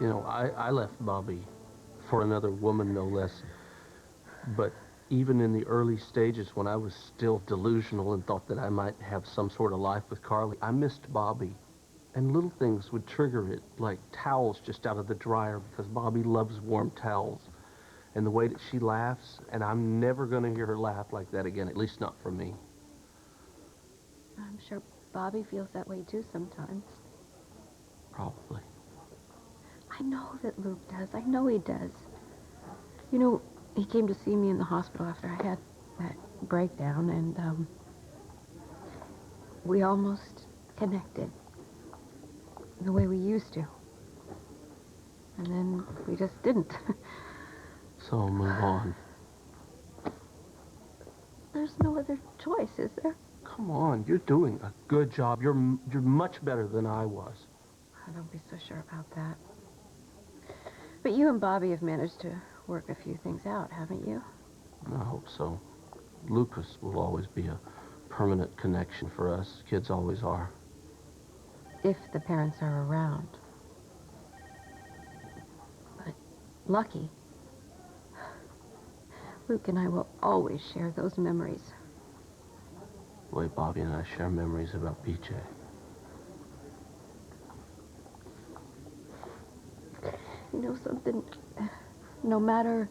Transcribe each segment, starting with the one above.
You know, I left Bobbie for another woman, no less. But even in the early stages when I was still delusional and thought that I might have some sort of life with Carly, I missed Bobbie. And little things would trigger it, like towels just out of the dryer, because Bobbie loves warm towels. And the way that she laughs, and I'm never going to hear her laugh like that again, at least not for me. I'm sure Bobbie feels that way too sometimes. Probably. I know that Luke does. I know he does. You know, he came to see me in the hospital after I had that breakdown, and we almost connected the way we used to. And then we just didn't. So move on. There's no other choice, is there? Come on, you're doing a good job. You're much better than I was. I don't be so sure about that. But you and Bobbie have managed to work a few things out, haven't you? I hope so. Lucas will always be a permanent connection for us. Kids always are. If the parents are around. But lucky, Luke and I will always share those memories. The way Bobbie and I share memories about BJ. You know something? No matter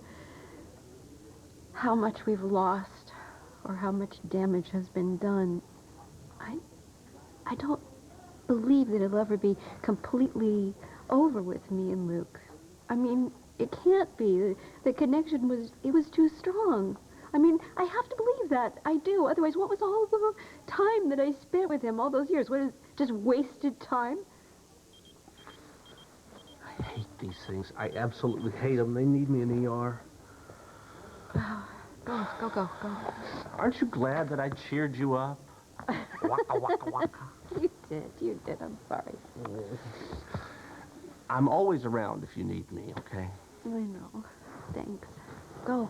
how much we've lost or how much damage has been done, I don't believe that it'll ever be completely over with me and Luke. I mean, it can't be. The connection was too strong. I mean, I have to believe that. I do. Otherwise, what was all the time that I spent with him all those years? What is just wasted time? I hate these things. I absolutely hate them. They need me in ER. Go. Aren't you glad that I cheered you up? Waka, waka, waka. You did. I'm sorry. I'm always around if you need me, okay? I know. Thanks. Go.